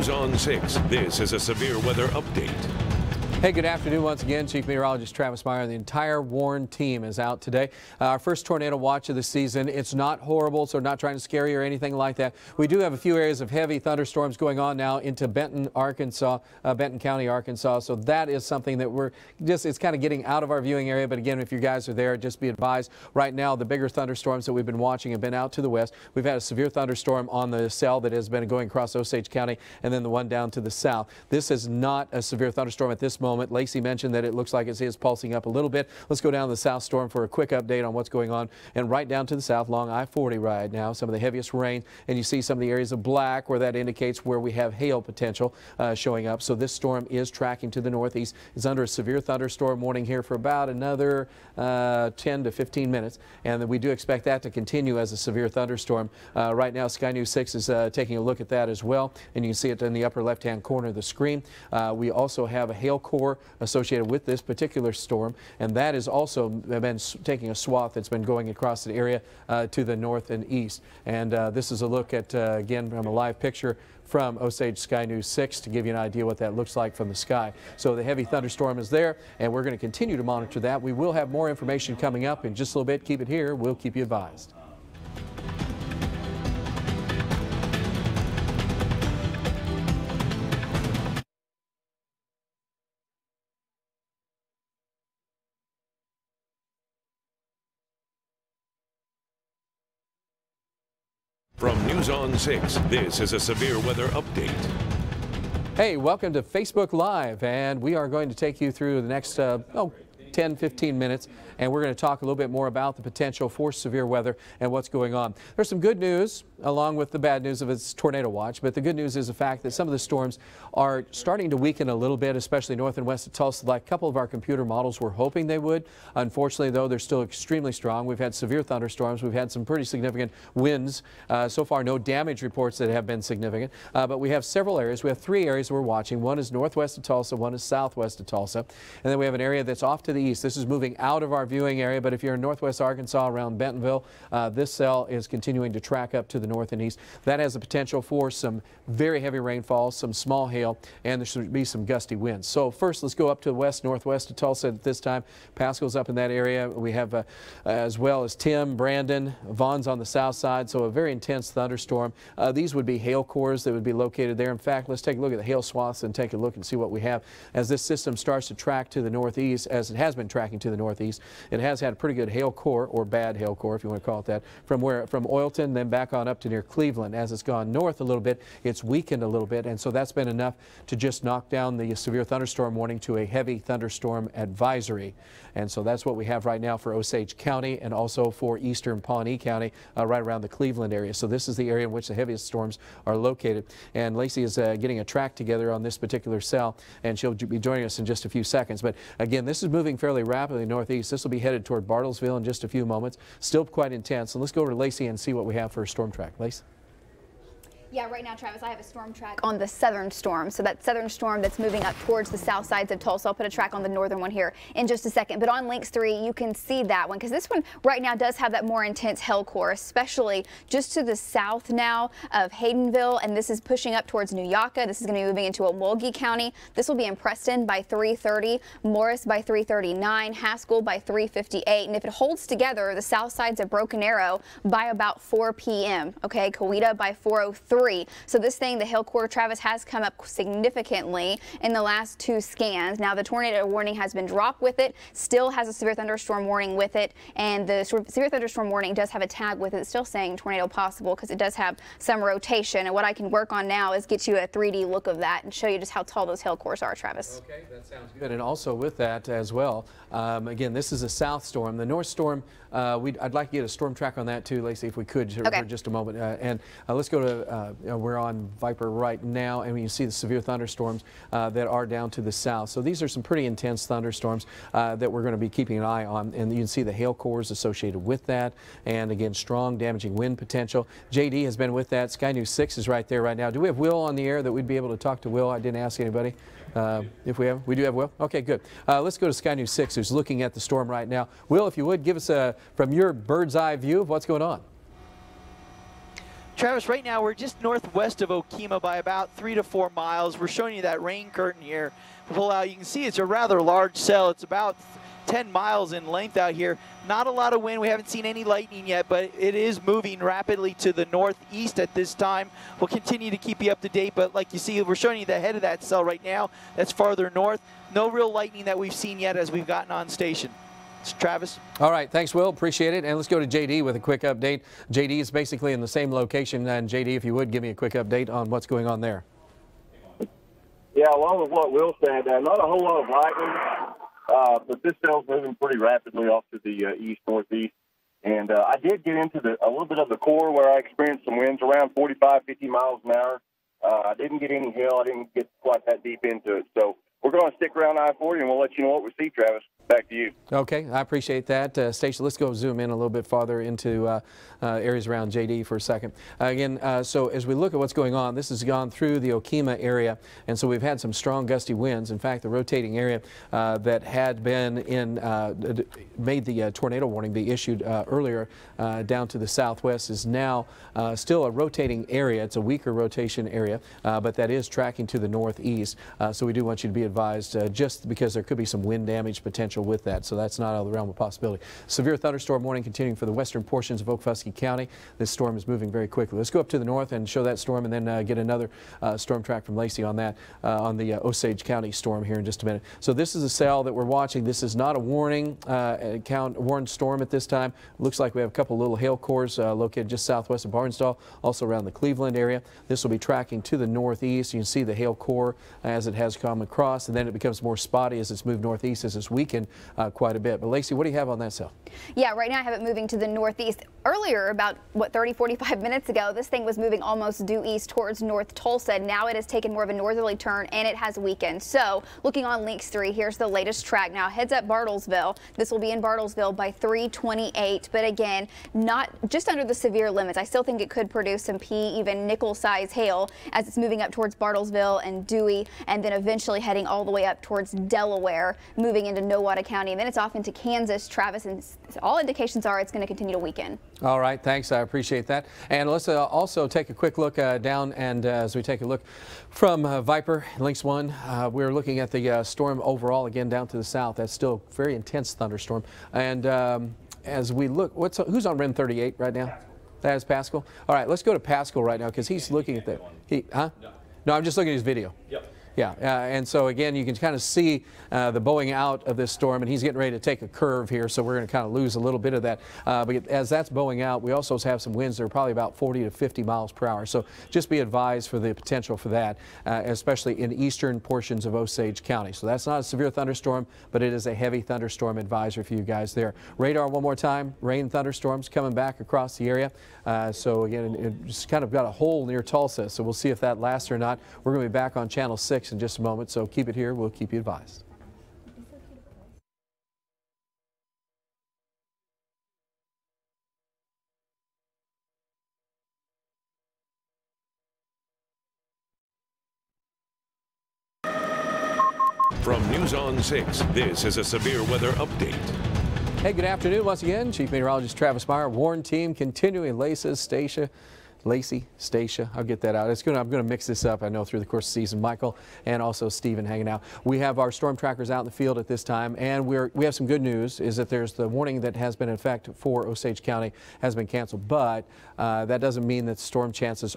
News on 6, this is a severe weather update. Hey, good afternoon once again. Chief Meteorologist Travis Meyer and the entire Warren team is out today. Our first tornado watch of the season. It's not horrible, so not trying to scare you or anything like that. We do have a few areas of heavy thunderstorms going on now into Benton, Arkansas, Benton County, Arkansas. So that is something that it's kind of getting out of our viewing area. But again, if you guys are there, just be advised. Right now, the bigger thunderstorms that we've been watching have been out to the west. We've had a severe thunderstorm on the cell that has been going across Osage County, and then the one down to the south. This is not a severe thunderstorm at this moment. Lacey mentioned that it looks like it is pulsing up a little bit. Let's go down to the south storm for a quick update on what's going on. And right down to the south, along I-40 right now, some of the heaviest rain. And you see some of the areas of black where that indicates where we have hail potential showing up. So this storm is tracking to the northeast. It's under a severe thunderstorm warning here for about another 10 to 15 minutes. And we do expect that to continue as a severe thunderstorm. Right now, Sky News 6 is taking a look at that as well. And you can see it in the upper left-hand corner of the screen. We also have a hail core associated with this particular storm, and that is also been taking a swath that's been going across the area to the north and east. And this is a look at, again, from a live picture from Osage Sky News 6 to give you an idea what that looks like from the sky. So the heavy thunderstorm is there, and we're going to continue to monitor that. We will have more information coming up in just a little bit. Keep it here. We'll keep you advised. From News on 6, this is a severe weather update. Hey, welcome to Facebook Live, and we are going to take you through the next 10-15 minutes, and we're going to talk a little bit more about the potential for severe weather and what's going on. There's some good news along with the bad news of its tornado watch, but the good news is the fact that some of the storms are starting to weaken a little bit, especially north and west of Tulsa, like a couple of our computer models were hoping they would. Unfortunately, though, they're still extremely strong. We've had severe thunderstorms. We've had some pretty significant winds. So far, no damage reports that have been significant, but we have several areas. We have three areas we're watching. One is northwest of Tulsa, one is southwest of Tulsa, and then we have an area that's off to the east. This is moving out of our viewing area, but if you're in northwest Arkansas around Bentonville, this cell is continuing to track up to the north and east. That has the potential for some very heavy rainfall, some small hail, and there should be some gusty winds. So first, let's go up to the west, northwest of Tulsa at this time. Pascal's up in that area. We have as well as Tim, Brandon, Vaughn's on the south side, so a very intense thunderstorm. These would be hail cores that would be located there. In fact, let's take a look at the hail swaths and take a look and see what we have. As this system starts to track to the northeast, as it has been tracking to the northeast, it has had a pretty good hail core, or bad hail core if you want to call it that, from Oilton, then back on up to near Cleveland. As it's gone north a little bit, it's weakened a little bit, and so that's been enough to just knock down the severe thunderstorm warning to a heavy thunderstorm advisory. And so that's what we have right now for Osage County and also for eastern Pawnee County, right around the Cleveland area. So this is the area in which the heaviest storms are located. And Lacey is getting a track together on this particular cell, and she'll be joining us in just a few seconds. But again, this is moving fairly rapidly northeast. This will be headed toward Bartlesville in just a few moments. Still quite intense. So let's go over to Lacey and see what we have for a storm track. Lacey? Yeah, right now, Travis, I have a storm track on the southern storm. So that southern storm that's moving up towards the south sides of Tulsa. I'll put a track on the northern one here in just a second. But on Links 3, you can see that one because this one right now does have that more intense hail core, especially just to the south now of Haydenville. And this is pushing up towards New Yucca. This is going to be moving into Wolgate County. This will be in Preston by 3:30, Morris by 3:39, Haskell by 3:58. And if it holds together, the south sides of Broken Arrow by about 4 p.m. Okay, Coweta by 4:03. So this thing, the hail core, Travis, has come up significantly in the last two scans. Now the tornado warning has been dropped with it, still has a severe thunderstorm warning with it, and the severe thunderstorm warning does have a tag with it. It's still saying tornado possible because it does have some rotation. And what I can work on now is get you a 3D look of that and show you just how tall those hail cores are, Travis. Okay, that sounds good. And also with that as well, again, this is a south storm. The north storm, I'd like to get a storm track on that too, Lacey, if we could, for just a moment. Let's go to we're on Viper right now, and you see the severe thunderstorms that are down to the south. So these are some pretty intense thunderstorms that we're going to be keeping an eye on, and you can see the hail cores associated with that, and again, strong damaging wind potential. JD has been with that. Sky News 6 is right there right now. Do we have Will on the air that we'd be able to talk to Will? I didn't ask anybody. If we do have Will. Okay, good. Let's go to Sky News 6, who's looking at the storm right now. Will, if you would, give us from your bird's eye view of what's going on. Travis, right now we're just northwest of Okemah by about 3 to 4 miles. We're showing you that rain curtain here. Pull out, you can see it's a rather large cell. It's about 10 miles in length out here. Not a lot of wind. We haven't seen any lightning yet, but it is moving rapidly to the northeast at this time. We'll continue to keep you up to date, but like you see, we're showing you the head of that cell right now. That's farther north. No real lightning that we've seen yet as we've gotten on station. It's Travis. All right, thanks, Will. Appreciate it. And let's go to JD with a quick update. JD is basically in the same location. And JD, if you would, give me a quick update on what's going on there. Yeah, along with what Will said, not a whole lot of lightning, but this cell's moving pretty rapidly off to the east-northeast. And I did get into a little bit of the core where I experienced some winds around 45, 50 miles an hour. I didn't get any hail. I didn't get quite that deep into it. So we're going to stick around I-40, and we'll let you know what we see, Travis. Back to you. Okay, I appreciate that. Stacia, let's go zoom in a little bit farther into areas around JD for a second. Again, so as we look at what's going on, this has gone through the Okemah area, and so we've had some strong gusty winds. In fact, the rotating area that had been in, made the tornado warning be issued earlier down to the southwest is now still a rotating area. It's a weaker rotation area, but that is tracking to the northeast. So we do want you to be advised just because there could be some wind damage potential with that, so that's not out of the realm of possibility. Severe thunderstorm warning continuing for the western portions of Okfuskee County. This storm is moving very quickly. Let's go up to the north and show that storm, and then get another storm track from Lacey on that, on the Osage County storm here in just a minute. So this is a cell that we're watching. This is not a warning warned storm at this time. Looks like we have a couple little hail cores located just southwest of Barnsdall, also around the Cleveland area. This will be tracking to the northeast. You can see the hail core as it has come across, and then it becomes more spotty as it's moved northeast as it's weakened quite a bit. But Lacey, what do you have on that cell? Yeah, right now I have it moving to the northeast. Earlier, about, 30-45 minutes ago, this thing was moving almost due east towards North Tulsa. Now it has taken more of a northerly turn, and it has weakened. So, looking on Links 3, here's the latest track. Now, heads up Bartlesville. This will be in Bartlesville by 3:28, but again, not just under the severe limits. I still think it could produce some even nickel-size hail as it's moving up towards Bartlesville and Dewey, and then eventually heading all the way up towards Delaware, moving into Nowata County, and then it's off into Kansas, Travis, and all indications are it's going to continue to weaken. All right, thanks. I appreciate that. And let's also take a quick look down, and as we take a look from Viper, Links 1, we're looking at the storm overall again down to the south. That's still a very intense thunderstorm. And as we look, who's on RIM 38 right now? That is Pascal. All right, let's go to Pascal right now because he's looking at the. No, I'm just looking at his video. Yep. Yeah, and so again, you can kind of see the bowing out of this storm, and he's getting ready to take a curve here, so we're going to kind of lose a little bit of that. But as that's bowing out, we also have some winds that are probably about 40 to 50 miles per hour. So just be advised for the potential for that, especially in eastern portions of Osage County. So that's not a severe thunderstorm, but it is a heavy thunderstorm advisory for you guys there. Radar one more time, rain thunderstorms coming back across the area. So again, it just kind of got a hole near Tulsa, so we'll see if that lasts or not. We're going to be back on Channel 6 in just a moment, so keep it here. We'll keep you advised. From News on 6, this is a severe weather update. Hey, good afternoon once again. Chief Meteorologist Travis Meyer, Warn Team, continuing Lacey, Stacia, I'll get that out. I'm going to mix this up, I know, through the course of the season. Michael and also Stephen hanging out. We have our storm trackers out in the field at this time, and we have some good news, is that there's the warning that has been in effect for Osage County has been canceled, but that doesn't mean that storm chances